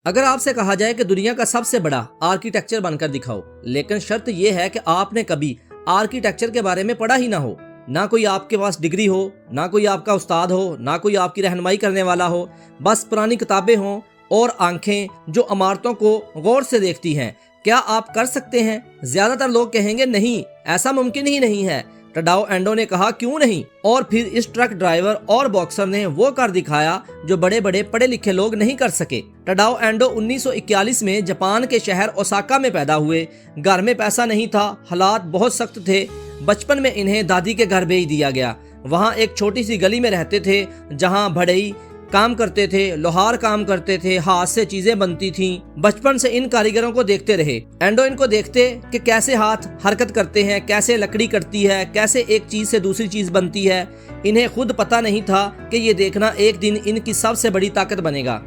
اگر آپ سے کہا جائے کہ دنیا کا سب سے بڑا آرکیٹیکچر بن کر دکھاؤ، لیکن شرط یہ ہے کہ آپ نے کبھی آرکیٹیکچر کے بارے میں پڑھا ہی نہ ہو، نہ کوئی آپ کے پاس ڈگری ہو، نہ کوئی آپ کا استاد ہو، نہ کوئی آپ کی رہنمائی کرنے والا ہو، بس پرانی کتابیں ہوں اور آنکھیں جو عمارتوں کو غور سے دیکھتی ہیں، کیا آپ کر سکتے ہیں؟ زیادہ تر لوگ کہیں گے نہیں، ایسا ممکن ہی نہیں ہے۔ ٹڈاؤ اینڈو نے کہا کیوں نہیں، اور پھر اس ٹرک ڈرائیور اور باکسر نے وہ کر دکھایا جو بڑے بڑے پڑھے لکھے لوگ نہیں کر سکے۔ ٹڈاؤ اینڈو 1941 میں جاپان کے شہر اوساکا میں پیدا ہوئے۔ گھر میں پیسہ نہیں تھا، حالات بہت سخت تھے۔ بچپن میں انہیں دادی کے گھر بھیج دیا گیا۔ وہاں ایک چھوٹی سی گلی میں رہتے تھے جہاں بڑھئی کام کرتے تھے، لوہار کام کرتے تھے، ہاتھ سے چیزیں بنتی تھیں۔ بچپن سے ان کاریگروں کو دیکھتے رہے۔ اینڈو ان کو دیکھتے کہ کیسے ہاتھ حرکت کرتے ہیں، کیسے لکڑی کٹتی ہے، کیسے ایک چیز سے دوسری چیز بنتی ہے۔ انہیں خود پتہ نہیں تھا کہ یہ دیکھنا ایک دن ان کی سب سے بڑی طاقت بنے گا۔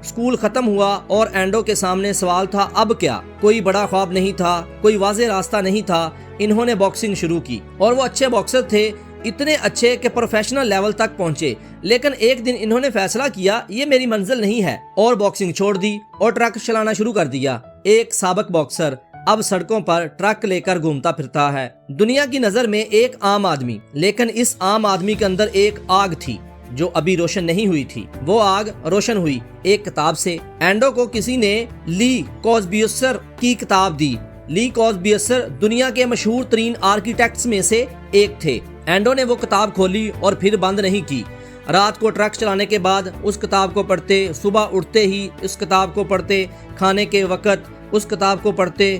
اسکول ختم ہوا اور اینڈو کے سامنے سوال تھا اب کیا؟ کوئی بڑا خواب نہیں تھا، کوئی واضح راستہ نہیں تھا۔ انہوں نے باکسنگ شروع کی اور وہ اچھے باکسر تھے، اتنے اچھے کہ پروفیشنل لیول تک پہنچے۔ لیکن ایک دن انہوں نے فیصلہ کیا یہ میری منزل نہیں ہے اور باکسنگ چھوڑ دی اور ٹرک چلانا شروع کر دیا۔ ایک سابق باکسر اب سڑکوں پر ٹرک لے کر گھومتا پھرتا ہے، دنیا کی نظر میں ایک عام آدمی، لیکن اس عام آدمی کے اندر ایک آگ تھی جو ابھی روشن نہیں ہوئی تھی۔ وہ آگ روشن ہوئی ایک کتاب سے۔ اینڈو کو کسی نے لی کوربیوسر کی کتاب دی۔ لی کوربیوسر دنیا کے مشہور ترین آرکیٹیکٹس میں سے ایک تھے۔ اینڈو نے وہ کتاب کھولی اور پھر بند نہیں کی۔ رات کو ٹرک چلانے کے بعد اس کتاب کو پڑھتے، صبح اٹھتے ہی اس کتاب کو پڑھتے، کھانے کے وقت اس کتاب کو پڑھتے،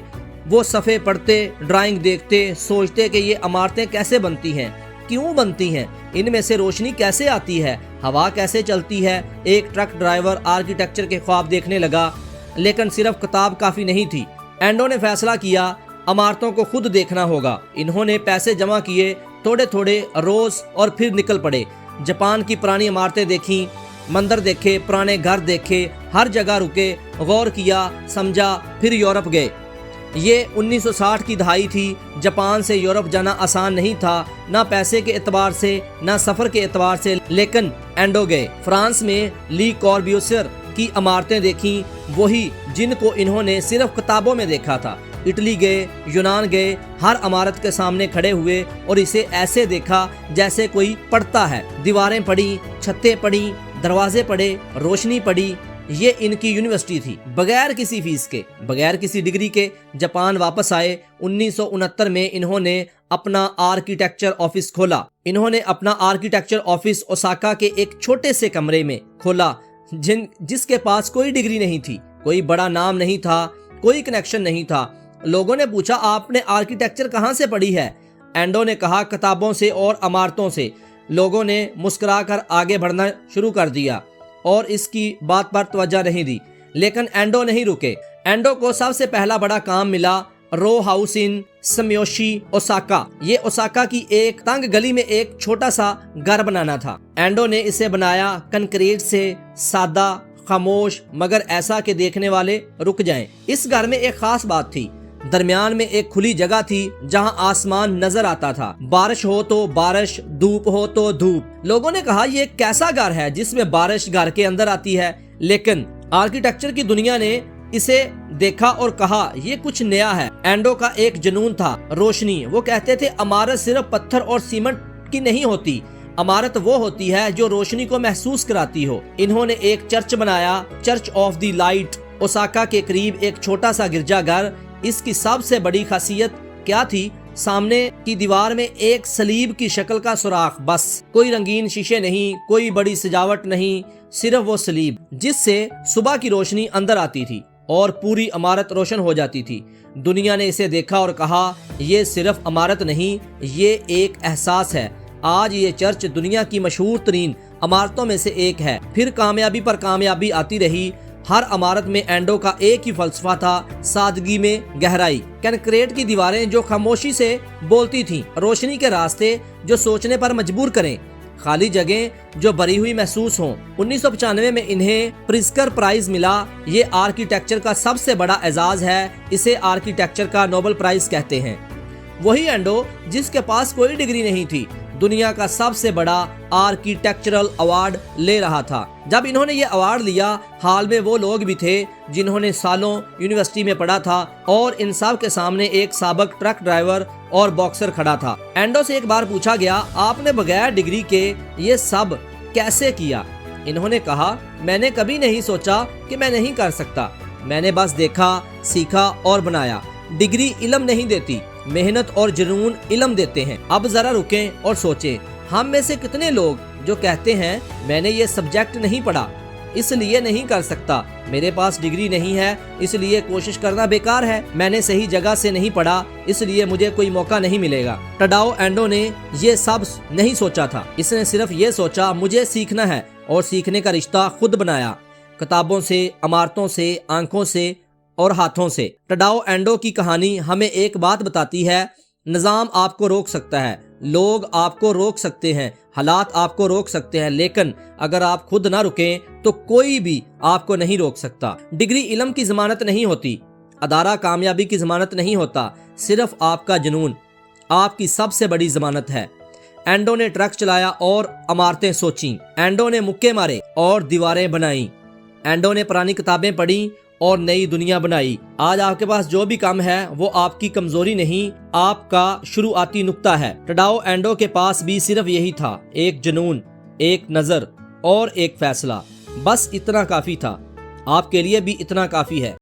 وہ صفحے پڑھتے، ڈرائنگ دیکھتے، سوچتے کہ یہ عمارتیں کیسے بنتی ہیں، کیوں بنتی ہیں، ان میں سے روشنی کیسے آتی ہے، ہوا کیسے چلتی ہے۔ ایک ٹرک ڈرائیور آرکیٹیکچر کے خواب دیکھنے لگا، لیکن صرف کتاب کافی نہیں تھی۔ اینڈو نے فیصلہ کیا عمارتوں کو خود دیکھنا ہوگا۔ انہوں نے پیسے جمع کیے، تھوڑے تھوڑے روز، اور پھر نکل پڑے۔ جاپان کی پرانی عمارتیں دیکھیں، مندر دیکھے، پرانے گھر دیکھے، ہر جگہ رکے، غور کیا، سمجھا، پھر یورپ گئے۔ یہ 1960 کی دہائی تھی۔ جاپان سے یورپ جانا آسان نہیں تھا، نہ پیسے کے اعتبار سے نہ سفر کے اعتبار سے، لیکن اینڈو گئے۔ فرانس میں لی کوربیوسر کی عمارتیں دیکھیں، وہی جن کو انہوں نے صرف کتابوں میں دیکھا تھا۔ اٹلی گئے، یونان گئے، ہر عمارت کے سامنے کھڑے ہوئے اور اسے ایسے دیکھا جیسے کوئی پڑھتا ہے۔ دیواریں پڑھی، چھتیں پڑھی، دروازے پڑھے، روشنی پڑھی۔ یہ ان کی یونیورسٹی تھی۔ بغیر کسی فیس کے، بغیر کسی ڈگری کے جاپان واپس آئے۔ 1969 میں انہوں نے اپنا آرکیٹیکچر آفس کھولا۔ انہوں نے اپنا آرکیٹیکچر آفس اوساکا کے ایک چھوٹے سے کمرے میں کھولا جس کے پاس کوئی ڈگری نہیں تھی، کوئی بڑا نام نہیں تھا، کوئی کنیکشن نہیں تھا۔ لوگوں نے پوچھا آپ نے آرکیٹیکچر کہاں سے پڑھی ہے؟ اینڈو نے کہا کتابوں سے اور عمارتوں سے۔ لوگوں نے مسکرا کر آگے بڑھنا شروع کر دیا اور اس کی بات پر توجہ نہیں دی، لیکن اینڈو نہیں رکے۔ اینڈو کو سب سے پہلا بڑا کام ملا رو ہاؤس ان سمیوشی اوساکا۔ یہ اوساکا کی ایک تنگ گلی میں ایک چھوٹا سا گھر بنانا تھا۔ اینڈو نے اسے بنایا کنکریٹ سے، سادہ، خاموش، مگر ایسا کہ دیکھنے والے رک جائیں۔ اس گھر میں ایک خاص بات تھی، درمیان میں ایک کھلی جگہ تھی جہاں آسمان نظر آتا تھا، بارش ہو تو بارش، دھوپ ہو تو دھوپ۔ لوگوں نے کہا یہ کیسا گھر ہے جس میں بارش گھر کے اندر آتی ہے، لیکن آرکیٹیکچر کی دنیا نے اسے دیکھا اور کہا یہ کچھ نیا ہے۔ اینڈو کا ایک جنون تھا روشنی۔ وہ کہتے تھے عمارت صرف پتھر اور سیمنٹ کی نہیں ہوتی، عمارت وہ ہوتی ہے جو روشنی کو محسوس کراتی ہو۔ انہوں نے ایک چرچ بنایا، church of the light, Osaka کے قریب ایک چھوٹا سا گرجا گھر۔ اس کی سب سے بڑی خاصیت کیا تھی؟ سامنے کی دیوار میں ایک صلیب کی شکل کا سوراخ، بس کوئی رنگین شیشے نہیں، کوئی بڑی سجاوٹ نہیں، صرف وہ صلیب جس سے صبح کی روشنی اندر آتی تھی اور پوری عمارت روشن ہو جاتی تھی۔ دنیا نے اسے دیکھا اور کہا یہ صرف عمارت نہیں، یہ ایک احساس ہے۔ آج یہ چرچ دنیا کی مشہور ترین عمارتوں میں سے ایک ہے۔ پھر کامیابی پر کامیابی آتی رہی۔ ہر عمارت میں اینڈو کا ایک ہی فلسفہ تھا، سادگی میں گہرائی۔ کنکریٹ کی دیواریں جو خاموشی سے بولتی تھیں، روشنی کے راستے جو سوچنے پر مجبور کریں، خالی جگہیں جو بھری ہوئی محسوس ہوں۔ 1995 میں انہیں پرزکر پرائز ملا۔ یہ آرکیٹیکچر کا سب سے بڑا اعزاز ہے، اسے آرکیٹیکچر کا نوبل پرائز کہتے ہیں۔ وہی اینڈو جس کے پاس کوئی ڈگری نہیں تھی، دنیا کا سب سے بڑا آرکیٹیکچرل ایوارڈ لے رہا تھا۔ جب انہوں نے یہ ایوارڈ لیا، حال میں وہ لوگ بھی تھے جنہوں نے سالوں یونیورسٹی میں پڑھا تھا، اور ان سب کے سامنے ایک سابق ٹرک ڈرائیور اور باکسر کھڑا تھا۔ اینڈو سے ایک بار پوچھا گیا، آپ نے بغیر ڈگری کے یہ سب کیسے کیا؟ انہوں نے کہا، میں نے کبھی نہیں سوچا کہ میں نہیں کر سکتا، میں نے بس دیکھا، سیکھا اور بنایا۔ ڈگری علم نہیں دیتی، محنت اور جنون علم دیتے ہیں۔ اب ذرا رکیں اور سوچیں، ہم میں سے کتنے لوگ جو کہتے ہیں میں نے یہ سبجیکٹ نہیں پڑھا، اس لیے نہیں کر سکتا، میرے پاس ڈگری نہیں ہے اس لیے کوشش کرنا بیکار ہے، میں نے صحیح جگہ سے نہیں پڑھا اس لیے مجھے کوئی موقع نہیں ملے گا۔ ٹاڈاؤ اینڈو نے یہ سب نہیں سوچا تھا، اس نے صرف یہ سوچا مجھے سیکھنا ہے، اور سیکھنے کا رشتہ خود بنایا، کتابوں سے، عمارتوں سے، آنکھوں سے اور ہاتھوں سے۔ ٹاڈاؤ اینڈو کی کہانی ہمیں ایک بات بتاتی ہے، نظام آپ کو روک سکتا ہے، لوگ آپ کو روک سکتے ہیں، حالات آپ کو روک سکتے ہیں، لیکن اگر آپ خود نہ رکیں تو کوئی بھی آپ کو نہیں روک سکتا۔ ڈگری علم کی ضمانت نہیں ہوتی، ادارہ کامیابی کی ضمانت نہیں ہوتا، صرف آپ کا جنون آپ کی سب سے بڑی ضمانت ہے۔ اینڈو نے ٹرک چلایا اور عمارتیں سوچیں، اینڈو نے مکے مارے اور دیواریں بنائیں، اینڈو نے پرانی کتابیں پڑھی اور نئی دنیا بنائی۔ آج آپ کے پاس جو بھی کم ہے وہ آپ کی کمزوری نہیں، آپ کا شروعاتی نقطہ ہے۔ ٹاڈاؤ اینڈو کے پاس بھی صرف یہی تھا، ایک جنون، ایک نظر اور ایک فیصلہ، بس اتنا کافی تھا۔ آپ کے لیے بھی اتنا کافی ہے۔